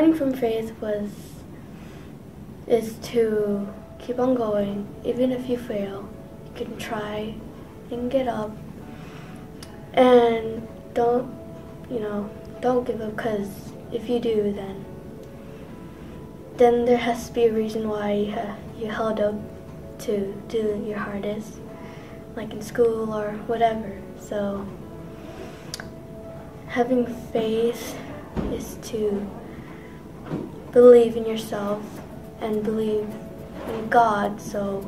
learning from faith is to keep on going. Even if you fail, you can try and get up. And don't give up, because if you do, then there has to be a reason why you held up to do your hardest, like in school or whatever. So having faith is to believe in yourself and believe in God, so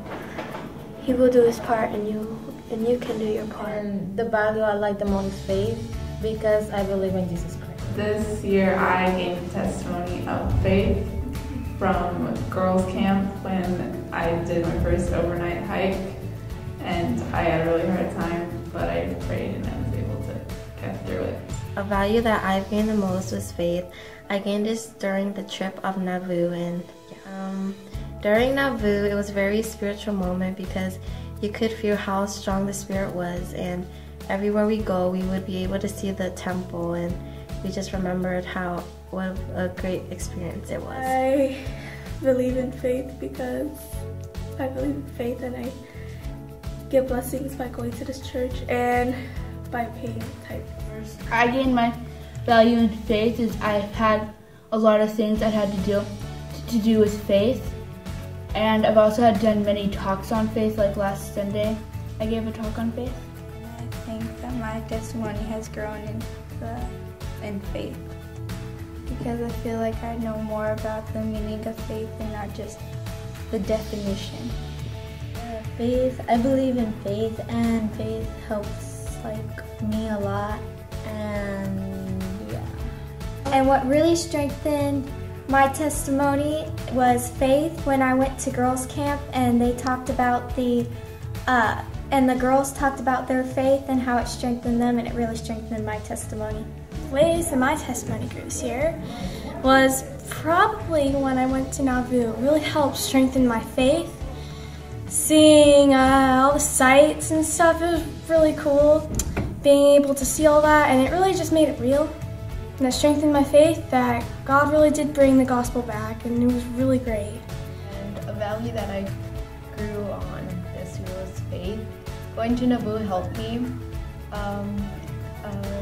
He will do His part and you can do your part. And the value I like the most is faith, because I believe in Jesus Christ. This year I gained a testimony of faith from girls camp when I did my first overnight hike, and I had a really hard time, but I prayed and I was able to get through it. A value that I've gained the most was faith. I gained this during the trip of Nauvoo, and during Nauvoo it was a very spiritual moment because you could feel how strong the Spirit was, and everywhere we go we would be able to see the temple, and we just remembered what a great experience it was. I believe in faith because I believe in faith, and I get blessings by going to this church and by paying tithes. I gained my value in faith is I've had a lot of things I've had to do with faith, and I've also done many talks on faith. Like last Sunday I gave a talk on faith. I think that my testimony has grown in faith, because I feel like I know more about the meaning of faith and not just the definition. Faith, I believe in faith, and faith helps me a lot, and yeah. And what really strengthened my testimony was faith when I went to girls camp, and they talked about the girls talked about their faith and how it strengthened them, and it really strengthened my testimony. Ways that my testimony grew this year was probably when I went to Nauvoo. It really helped strengthen my faith. Seeing all the sights and stuff, it was really cool. Being able to see all that, and it really just made it real. And it strengthened my faith that God really did bring the gospel back, and it was really great. And a value that I grew on this year was faith. Going to Nauvoo helped me.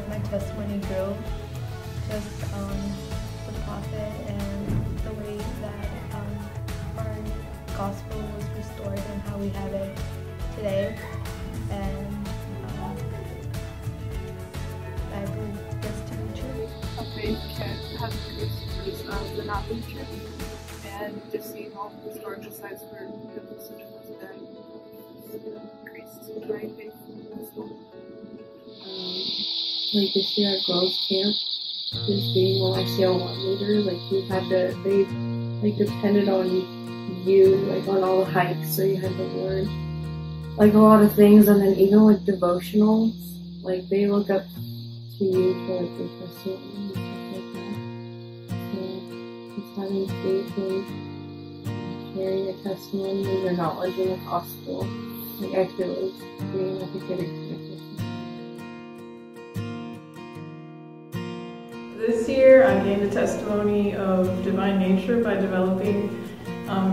My testimony grew just the prophet and the way that our gospel was restored and how we have it today. And I believe this to be true. Faith can have pictures of the Nauvoo trip, and just seeing all the historical sites where Joseph Smith was dead increased my faith as well. Like this year at girls camp, just being a YCL1 leader, they depended on you, on all the hikes, so you had to learn a lot of things, and then even with devotionals, they look up to you for your testimony and stuff like that. So just having faith and sharing your testimony and your knowledge in the gospel, I feel is being a good experience. This year I gained a testimony of divine nature by developing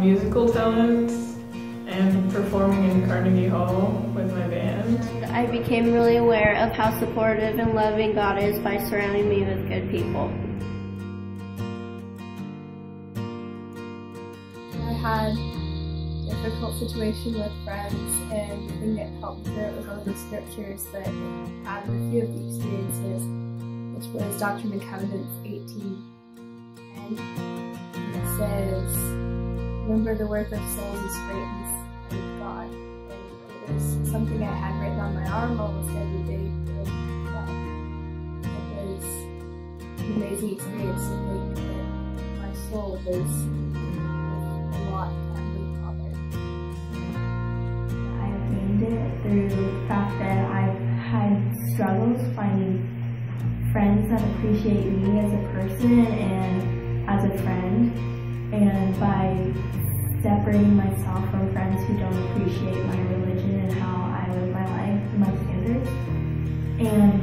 musical talents and performing in Carnegie Hall with my band. I became really aware of how supportive and loving God is by surrounding me with good people. I had a difficult situation with friends, and the thing that helped through it was one of the scriptures that had a few of the experiences, which was Dr. McCaven's 18:10. It says, "Remember the work of souls is greatness with God." And it was something I had written on my arm almost every day for that. It was an amazing experience to think that my soul was a lot to Heavenly Father. I've gained it through the fact that I've had struggles finding friends that appreciate me as a person and as a friend, and by separating myself from friends who don't appreciate my religion and how I live my life and my standards. And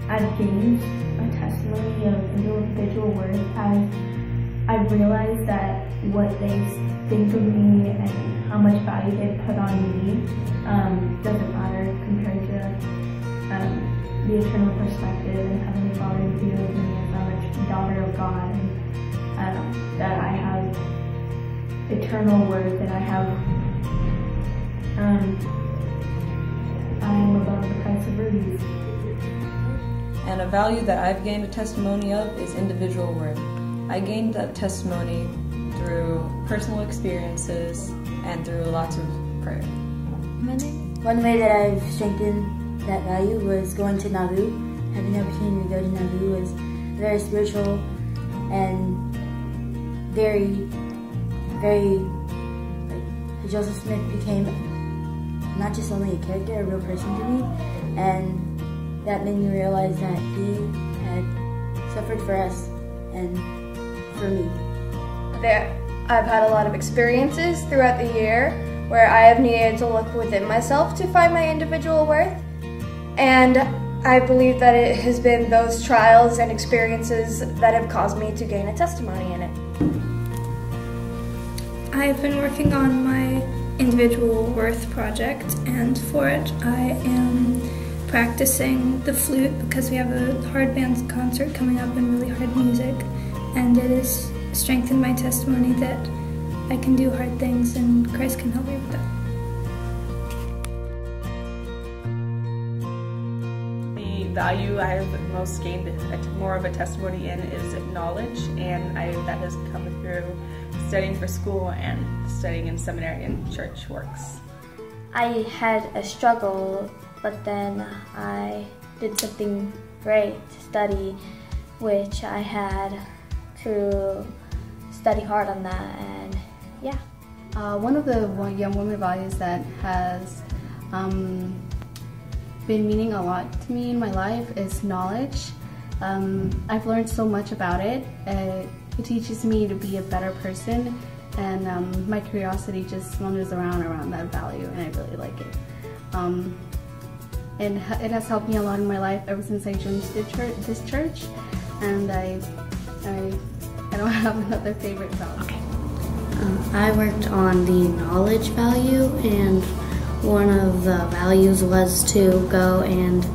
I've gained a testimony of individual worth. I've I've realized that what they think of me and how much value they put on me doesn't matter compared to the eternal perspective and Heavenly Father views me as I'm a daughter of God, and that I have eternal worth and I am above the price of rubies. And a value that I've gained a testimony of is individual worth. I gained that testimony through personal experiences and through lots of prayer. One way that I've strengthened that value was going to Nauvoo. Having the opportunity to go to Nauvoo was very spiritual and very, like, Joseph Smith became not just only a character, a real person to me, and that made me realize that he had suffered for us and for me. I've had a lot of experiences throughout the year where I have needed to look within myself to find my individual worth, and I believe that it has been those trials and experiences that have caused me to gain a testimony in it. I've been working on my individual worth project, and for it I am practicing the flute because we have a hard band concert coming up and really hard music, and it has strengthened my testimony that I can do hard things and Christ can help me with that. The value I have most gained more of a testimony in is knowledge, and that has come through studying for school and studying in seminary and church works. I had a struggle, but then I did something great to study, which I had to study hard on that, and yeah. One of the young women values that has been meaning a lot to me in my life is knowledge. I've learned so much about it. It teaches me to be a better person, and my curiosity just wanders around that value, and I really like it. And it has helped me a lot in my life ever since I joined this church, and I don't have another favorite value. Okay. I worked on the knowledge value, and one of the values was to go and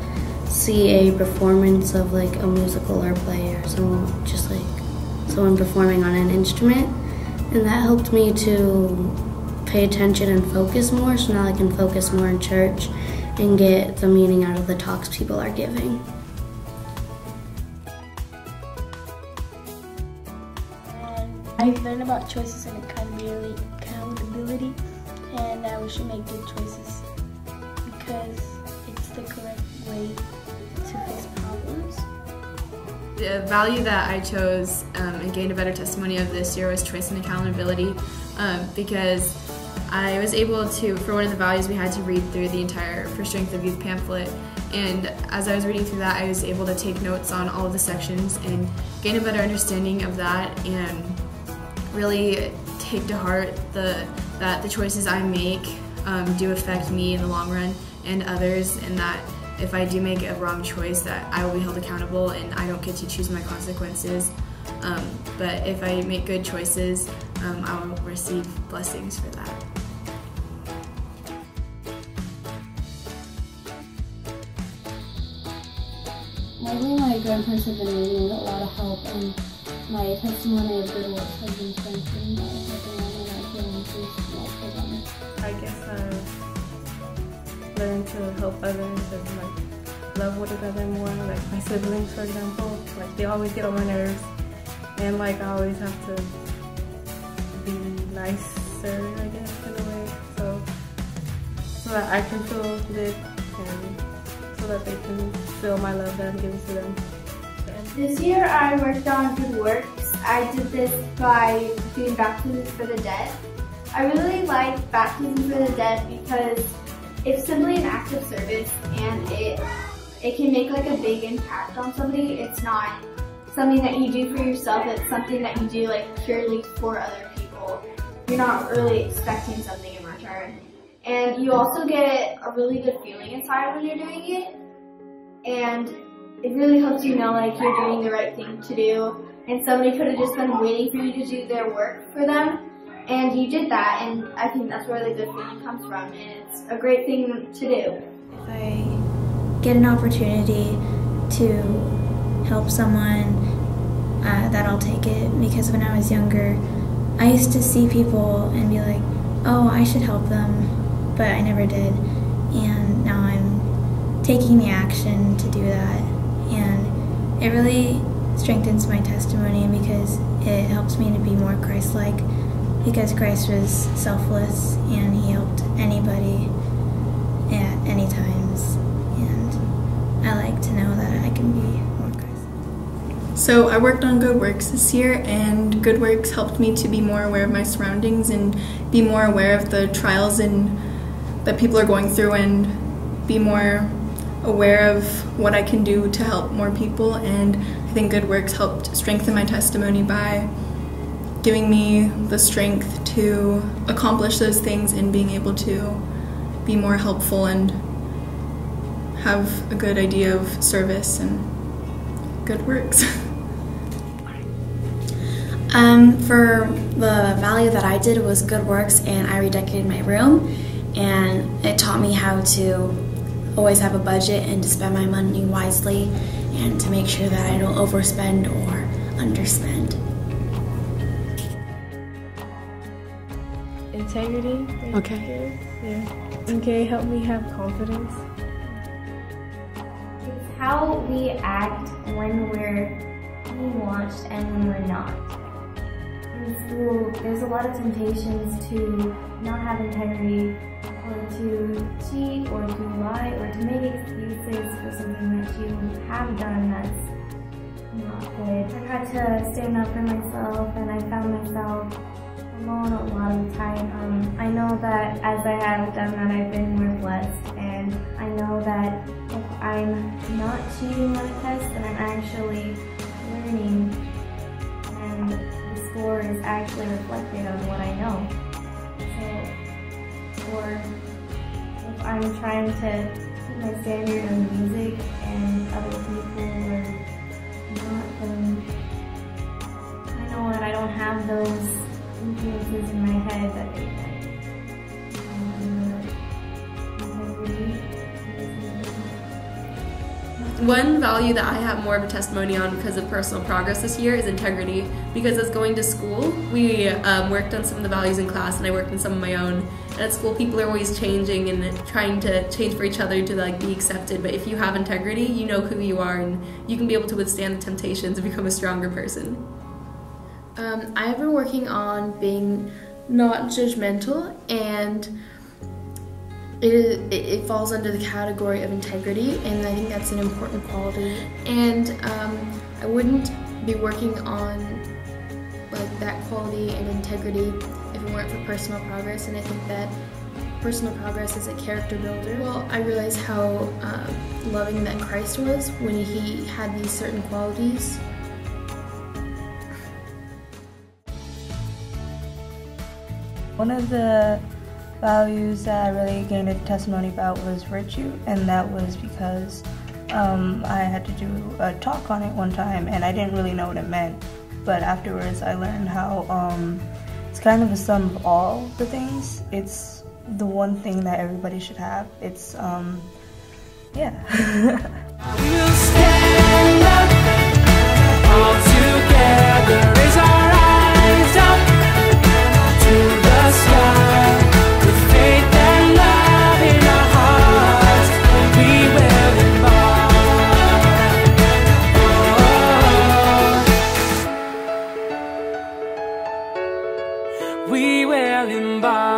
see a performance of like a musical or play or someone, just like someone performing on an instrument, and that helped me to pay attention and focus more, so now I can focus more in church and get the meaning out of the talks people are giving. I've learned about choices and accountability, and that we should make good choices because it's the correct way to fix problems. The value that I chose and gained a better testimony of this year was choice and accountability, because I was able to, for one of the values, we had to read through the entire For Strength of Youth pamphlet, and as I was reading through that, I was able to take notes on all of the sections and gain a better understanding of that, and really take to heart that the choices I make do affect me in the long run and others, and that if I do make a wrong choice, that I will be held accountable and I don't get to choose my consequences. But if I make good choices, I will receive blessings for that. Lately, my grandparents have been needing a lot of help, and my testimony of good works has been strengthened by helping them, and I feel increased love for them. I guess I've learned to help others and like love one another more. Like my siblings, for example, like they always get on my nerves, and like I always have to be nicer, I guess, in a way, so that I can feel good and so that they can feel my love that I'm giving to them. This year I worked on good works. I did this by doing baptisms for the dead. I really like baptism for the dead because it's simply an act of service, and it can make like a big impact on somebody. It's not something that you do for yourself, it's something that you do like purely for other people. You're not really expecting something in return. And you also get a really good feeling inside when you're doing it. And it really helps you know like you're doing the right thing to do, and somebody could have just been waiting for you to do their work for them, and you did that, and I think that's where the good feeling comes from, and it's a great thing to do. If I get an opportunity to help someone, that I'll take it, because when I was younger, I used to see people and be like, oh, I should help them, but I never did, and now I'm taking the action to do that, and it really strengthens my testimony because it helps me to be more Christ-like, because Christ was selfless and he helped anybody at any times, and I like to know that I can be more Christ-like. So I worked on Good Works this year, and Good Works helped me to be more aware of my surroundings and be more aware of the trials that people are going through, and be more aware of what I can do to help more people. And I think Good Works helped strengthen my testimony by giving me the strength to accomplish those things and being able to be more helpful and have a good idea of service and good works. For the value that I did was Good Works, and I redecorated my room, and it taught me how to always have a budget and to spend my money wisely and to make sure that I don't overspend or underspend. Integrity. Okay. Yeah. Okay, help me have confidence. It's how we act when we're being watched and when we're not. In school, there's a lot of temptations to not have integrity, or to cheat, or to lie, or to make excuses for something that you have done that's not good. I've had to stand up for myself, and I found myself alone a lot of the time. I know that as I have done that, I've been more blessed, and I know that if I'm not cheating on a test, then I'm actually learning, and the score is actually reflected on what I know. So, or if I'm trying to keep my standard of music and other people are not, then I know that I don't have those influences in my head that they might. One value that I have more of a testimony on because of personal progress this year is integrity. Because as going to school, we worked on some of the values in class, and I worked on some of my own. And at school, people are always changing and trying to change for each other to like be accepted. But if you have integrity, you know who you are, and you can be able to withstand the temptations and become a stronger person. I have been working on being not judgmental, and it falls under the category of integrity, and I think that's an important quality. And I wouldn't be working on like that quality and integrity if it weren't for personal progress, and I think that personal progress is a character builder. Well, I realized how loving that Christ was when he had these certain qualities. One of the values that I really gained a testimony about was virtue, and that was because I had to do a talk on it one time, and I didn't really know what it meant, but afterwards I learned how it's kind of a sum of all the things. It's the one thing that everybody should have. It's yeah. We'll stand up all together, raise our eyes up to the sky, with faith and love in our hearts, we will embark. We will embark.